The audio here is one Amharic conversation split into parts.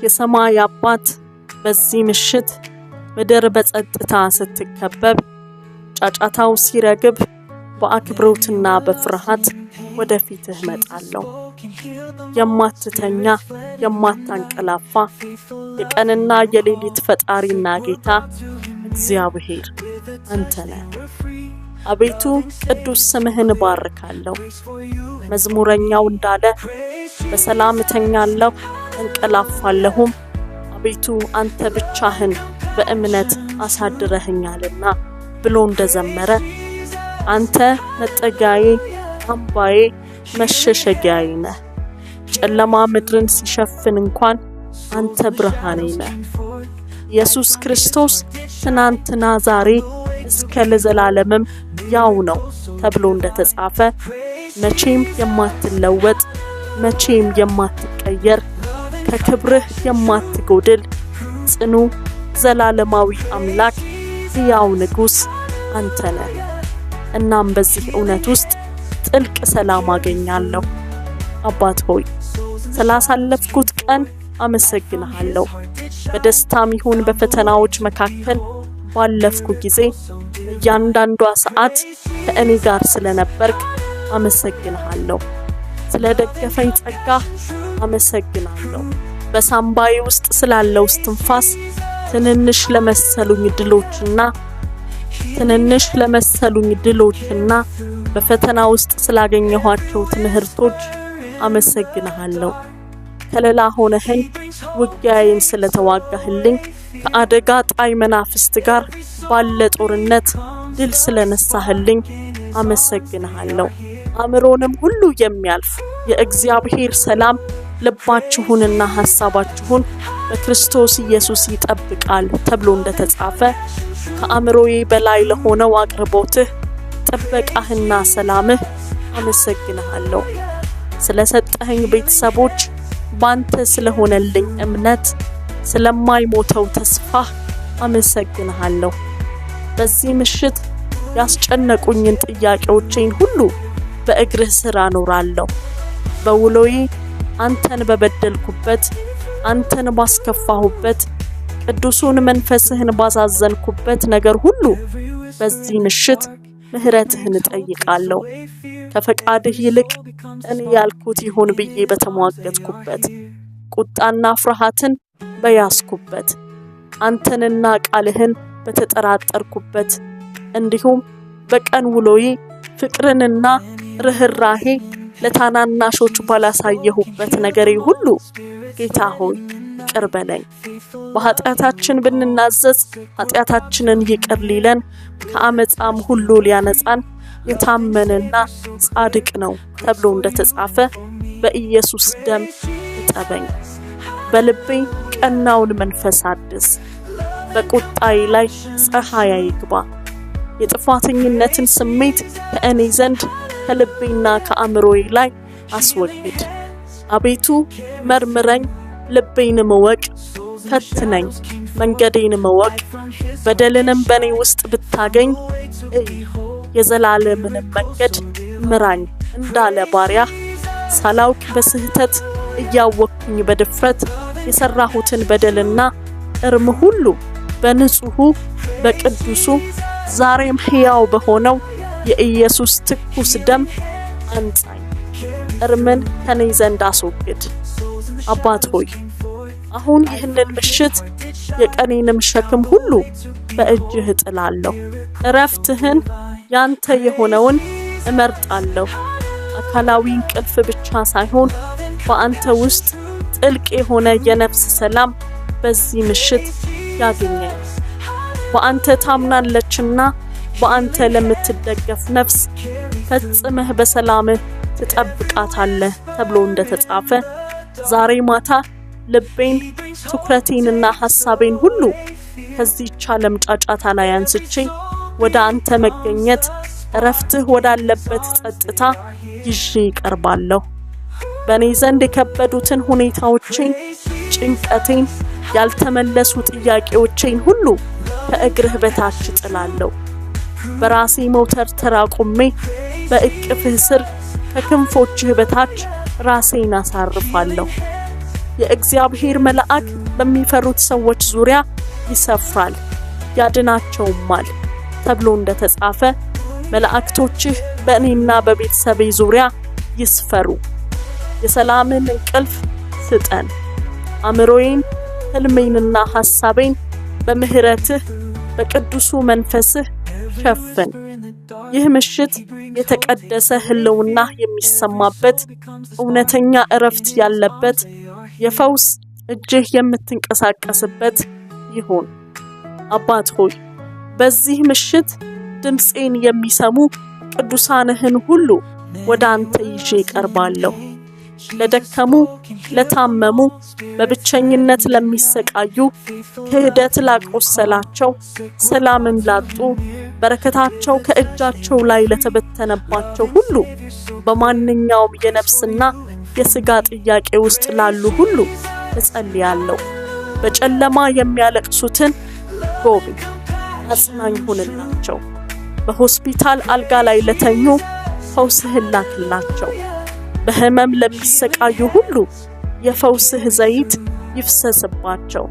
የሰማይ አባት በዚህ ምሽት ምድር በጸጥታ ስትከበብ ጫጫታው ሲረግብ በአክብሮትና በፍርሃት ወደፊትህ መጣለሁ። የማትተኛ የማታንቀላፋ የቀንና የሌሊት ፈጣሪና ጌታ እግዚአብሔር አንተ ነህ። አቤቱ ቅዱስ ስምህን ባርካለሁ። መዝሙረኛው እንዳለ በሰላም እተኛለሁ እንቀላፋለሁም፣ አቤቱ አንተ ብቻህን በእምነት አሳድረህኛልና ብሎ እንደዘመረ አንተ መጠጊያዬ አምባዬ መሸሸጊያዬ ነህ። ጨለማ ምድርን ሲሸፍን እንኳን አንተ ብርሃኔ ነህ። ኢየሱስ ክርስቶስ ትናንትና ዛሬ እስከ ለዘላለምም ያው ነው ተብሎ እንደተጻፈ መቼም የማትለወጥ መቼም የማትቀየር ከክብርህ የማትጎድል ጽኑ ዘላለማዊ አምላክ ሕያው ንጉሥ አንተ ነህ። እናም በዚህ እውነት ውስጥ ጥልቅ ሰላም አገኛለሁ። አባት ሆይ ስላሳለፍኩት ቀን አመሰግንሃለሁ። በደስታም ይሁን በፈተናዎች መካከል ባለፍኩ ጊዜ እያንዳንዷ ሰዓት ከእኔ ጋር ስለነበርክ አመሰግንሃለሁ። ስለደገፈኝ ጸጋ አመሰግናለሁ። በሳምባዬ ውስጥ ስላለው እስትንፋስ ትንንሽ ለመሰሉኝ ድሎችና በፈተና ውስጥ ስላገኘኋቸው ትምህርቶች አመሰግንሃለሁ። ከለላ ሆነኸኝ ውጊያዬን ስለተዋጋህልኝ ከአደጋ ጣይ መናፍስት ጋር ባለ ጦርነት ድል ስለነሳህልኝ አመሰግንሃለሁ። አእምሮንም ሁሉ የሚያልፍ የእግዚአብሔር ሰላም ልባችሁንና ሐሳባችሁን በክርስቶስ ኢየሱስ ይጠብቃል ተብሎ እንደተጻፈ ከአእምሮዬ በላይ ለሆነው አቅርቦትህ ጥበቃህና ሰላምህ አመሰግንሃለሁ። ስለሰጠኸኝ ቤተሰቦች፣ ባንተ ስለሆነልኝ እምነት፣ ስለማይሞተው ተስፋ አመሰግንሃለሁ። በዚህ ምሽት ያስጨነቁኝን ጥያቄዎቼን ሁሉ በእግርህ ስር አኖራለሁ። በውሎዬ አንተን በበደልኩበት፣ አንተን ባስከፋሁበት፣ ቅዱሱን መንፈስህን ባሳዘንኩበት ነገር ሁሉ በዚህ ምሽት ምህረትህን እጠይቃለሁ። ከፈቃድህ ይልቅ እኔ ያልኩት ይሁን ብዬ በተሟገትኩበት፣ ቁጣና ፍርሃትን በያዝኩበት፣ አንተንና ቃልህን በተጠራጠርኩበት፣ እንዲሁም በቀን ውሎዬ ፍቅርንና ርህራሄ ለታናናሾች ባላሳየሁበት ነገሬ ሁሉ ጌታ ሆይ ይቅር በለኝ። በኃጢአታችን ብንናዘዝ ኃጢአታችንን ይቅር ሊለን ከአመፃም ሁሉ ሊያነጻን የታመነና ጻድቅ ነው ተብሎ እንደተጻፈ በኢየሱስ ደም እጠበኝ። በልቤ ቀናውን መንፈስ አድስ። በቁጣዬ ላይ ፀሐይ ይግባ። የጥፋተኝነትን ስሜት ከእኔ ዘንድ ከልቤና ከአእምሮዬ ላይ አስወግድ። አቤቱ መርምረኝ፣ ልቤንም እወቅ፣ ፈትነኝ፣ መንገዴንም እወቅ። በደልንም በእኔ ውስጥ ብታገኝ የዘላለምንም መንገድ ምራኝ እንዳለ ባሪያ ሳላውቅ በስህተት እያወቅኩኝ በድፍረት የሰራሁትን በደልና እርም ሁሉ በንጹሑ በቅዱሱ ዛሬም ሕያው በሆነው የኢየሱስ ትኩስ ደም አንጻኝ፣ እርምን ከኔ ዘንድ አስወግድ። አባት ሆይ አሁን ይህንን ምሽት የቀኔንም ሸክም ሁሉ በእጅህ እጥላለሁ። እረፍትህን ያንተ የሆነውን እመርጣለሁ። አካላዊ እንቅልፍ ብቻ ሳይሆን በአንተ ውስጥ ጥልቅ የሆነ የነፍስ ሰላም በዚህ ምሽት ያገኛል። በአንተ ታምናለችና በአንተ ለምትደገፍ ነፍስ ፈጽመህ በሰላምህ ትጠብቃታለህ ተብሎ እንደተጻፈ ዛሬ ማታ ልቤን ትኩረቴንና ሐሳቤን ሁሉ ከዚህች ዓለም ጫጫታ ላይ አንስቼ ወደ አንተ መገኘት እረፍትህ ወዳለበት ጸጥታ ይዤ እቀርባለሁ። በእኔ ዘንድ የከበዱትን ሁኔታዎቼን፣ ጭንቀቴን፣ ያልተመለሱ ጥያቄዎቼን ሁሉ ከእግርህ በታች እጥላለሁ። በራሴ ሞተር ተራቁሜ በእቅፍህ ስር ከክንፎችህ በታች ራሴን አሳርፋለሁ። የእግዚአብሔር መልአክ በሚፈሩት ሰዎች ዙሪያ ይሰፍራል ያድናቸውማል ተብሎ እንደተጻፈ መላእክቶችህ በእኔና በቤተሰቤ ዙሪያ ይስፈሩ። የሰላምን እንቅልፍ ስጠን። አእምሮዬን፣ ህልሜንና ሐሳቤን በምህረትህ በቅዱሱ መንፈስህ ሸፍን። ይህ ምሽት የተቀደሰ ህልውና የሚሰማበት እውነተኛ እረፍት ያለበት የፈውስ እጅህ የምትንቀሳቀስበት ይሁን። አባት ሆይ በዚህ ምሽት ድምፄን የሚሰሙ ቅዱሳንህን ሁሉ ወደ አንተ ይዤ ቀርባለሁ። ለደከሙ፣ ለታመሙ፣ በብቸኝነት ለሚሰቃዩ፣ ክህደት ላቆሰላቸው፣ ሰላምን ላጡ፣ በረከታቸው ከእጃቸው ላይ ለተበተነባቸው ሁሉ፣ በማንኛውም የነፍስና የሥጋ ጥያቄ ውስጥ ላሉ ሁሉ እጸልያለሁ። በጨለማ የሚያለቅሱትን ጎብኝ፣ አጽናኝ ሁንላቸው። በሆስፒታል አልጋ ላይ ለተኙ ፈውስህን ላክላቸው። በህመም ለሚሰቃዩ ሁሉ የፈውስህ ዘይት ይፍሰስባቸው።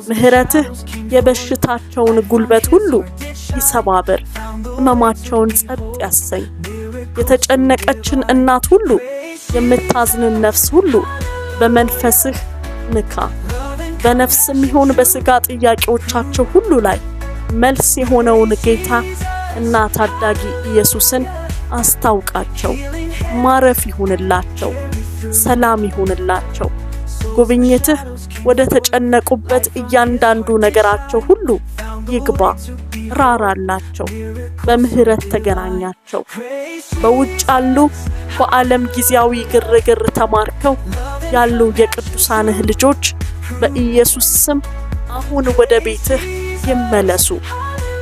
ምህረትህ የበሽታቸውን ጉልበት ሁሉ ይሰባብር፣ ህመማቸውን ጸጥ ያሰኝ። የተጨነቀችን እናት ሁሉ፣ የምታዝንን ነፍስ ሁሉ በመንፈስህ ንካ። በነፍስም ይሁን በሥጋ ጥያቄዎቻቸው ሁሉ ላይ መልስ የሆነውን ጌታ እና ታዳጊ ኢየሱስን አስታውቃቸው። ማረፍ ይሁንላቸው፣ ሰላም ይሁንላቸው። ጉብኝትህ ወደ ተጨነቁበት እያንዳንዱ ነገራቸው ሁሉ ይግባ። ራራላቸው፣ በምህረት ተገናኛቸው። በውጭ ያሉ በዓለም ጊዜያዊ ግርግር ተማርከው ያሉ የቅዱሳንህ ልጆች በኢየሱስ ስም አሁን ወደ ቤትህ ይመለሱ።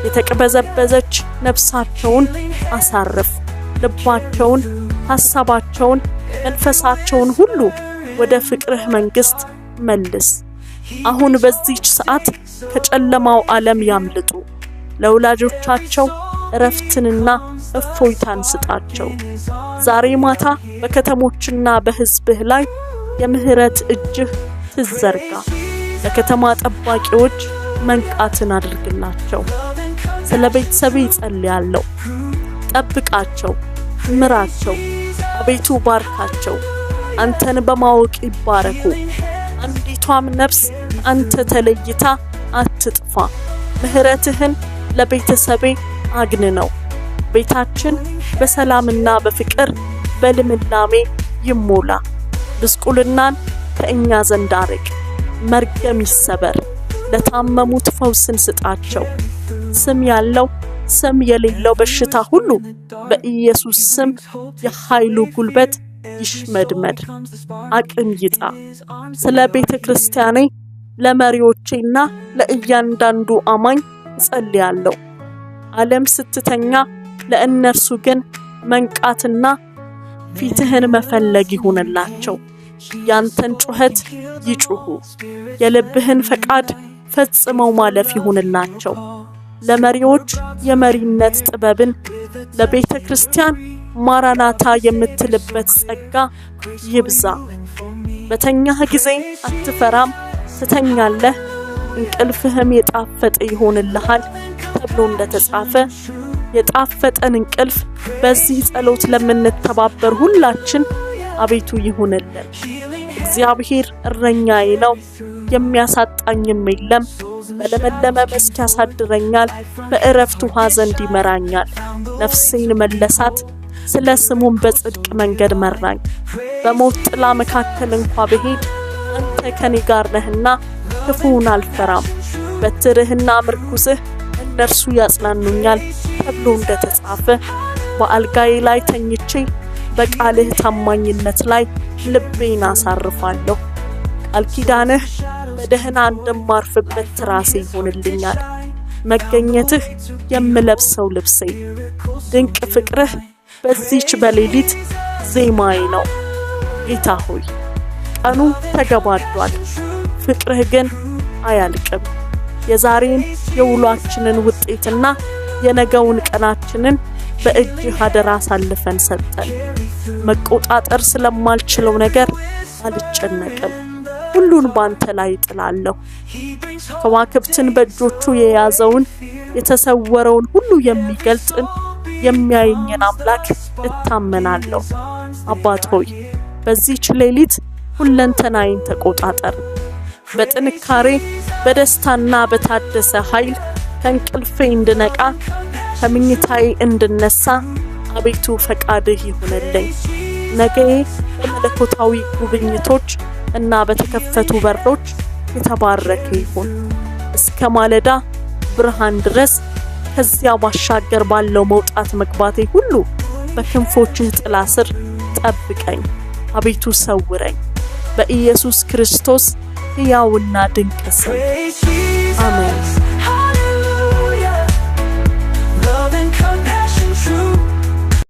የተቀበዘበዘች ነፍሳቸውን አሳርፍ። ልባቸውን፣ ሐሳባቸውን፣ መንፈሳቸውን ሁሉ ወደ ፍቅርህ መንግሥት መልስ። አሁን በዚህች ሰዓት ከጨለማው ዓለም ያምልጡ። ለወላጆቻቸው እረፍትንና እፎይታን ስጣቸው። ዛሬ ማታ በከተሞችና በሕዝብህ ላይ የምህረት እጅህ ትዘርጋ። ለከተማ ጠባቂዎች መንቃትን አድርግላቸው። ስለ ቤተሰቤ ጸልያለሁ። ጠብቃቸው፣ ምራቸው። አቤቱ ባርካቸው። አንተን በማወቅ ይባረኩ። አንዲቷም ነፍስ አንተ ተለይታ አትጥፋ። ምህረትህን ለቤተሰቤ አግንነው። ቤታችን በሰላምና በፍቅር በልምላሜ ይሞላ። ብስቁልናን ከእኛ ዘንድ አርቅ። መርገም ይሰበር። ለታመሙት ፈውስን ስጣቸው። ስም ያለው ስም የሌለው በሽታ ሁሉ በኢየሱስ ስም የኃይሉ ጉልበት ይሽመድመድ፣ አቅም ይጣ። ስለ ቤተ ክርስቲያኔ ለመሪዎቼና ለእያንዳንዱ አማኝ እጸልያለሁ። ዓለም ስትተኛ ለእነርሱ ግን መንቃትና ፊትህን መፈለግ ይሁንላቸው። ያንተን ጩኸት ይጩሁ። የልብህን ፈቃድ ፈጽመው ማለፍ ይሁንላቸው። ለመሪዎች የመሪነት ጥበብን፣ ለቤተ ክርስቲያን ማራናታ የምትልበት ጸጋ ይብዛ። በተኛህ ጊዜ አትፈራም፣ ትተኛለህ፣ እንቅልፍህም የጣፈጠ ይሆንልሃል ተብሎ እንደተጻፈ የጣፈጠን እንቅልፍ በዚህ ጸሎት ለምንተባበር ሁላችን አቤቱ ይሁንልን። እግዚአብሔር እረኛዬ ነው፣ የሚያሳጣኝም የለም። በለመለመ መስክ ያሳድረኛል፣ በእረፍት ውኃ ዘንድ ይመራኛል። ነፍሴን መለሳት፣ ስለ ስሙም በጽድቅ መንገድ መራኝ። በሞት ጥላ መካከል እንኳ ብሄድ አንተ ከኔ ጋር ነህና ክፉውን አልፈራም። በትርህና ምርኩዝህ እነርሱ ያጽናኑኛል ተብሎ እንደተጻፈ በአልጋዬ ላይ ተኝቼ በቃልህ ታማኝነት ላይ ልቤን አሳርፋለሁ። ቃል ኪዳንህ በደህና እንደማርፍበት ትራሴ ይሆንልኛል። መገኘትህ የምለብሰው ልብሴ፣ ድንቅ ፍቅርህ በዚች በሌሊት ዜማዬ ነው። ጌታ ሆይ ቀኑ ተገባዷል፣ ፍቅርህ ግን አያልቅም። የዛሬን የውሏችንን ውጤትና የነገውን ቀናችንን በእጅህ አደራ አሳልፈን ሰጠን። መቆጣጠር ስለማልችለው ነገር አልጨነቅም። ሁሉን ባንተ ላይ ጥላለሁ። ከዋክብትን በእጆቹ የያዘውን የተሰወረውን ሁሉ የሚገልጥን የሚያየኝን አምላክ እታመናለሁ። አባት ሆይ በዚህች ሌሊት ሁለንተናዬን ተቆጣጠር። በጥንካሬ በደስታና በታደሰ ኃይል ከእንቅልፌ እንድነቃ ከምኝታዬ እንድነሳ አቤቱ ፈቃድህ ይሁንልኝ። ነገዬ በመለኮታዊ ጉብኝቶች እና በተከፈቱ በሮች የተባረከ ይሁን። እስከ ማለዳ ብርሃን ድረስ ከዚያ ባሻገር ባለው መውጣት መግባቴ ሁሉ በክንፎችህ ጥላ ስር ጠብቀኝ። አቤቱ ሰውረኝ። በኢየሱስ ክርስቶስ ሕያውና ድንቅ ስም አሜን።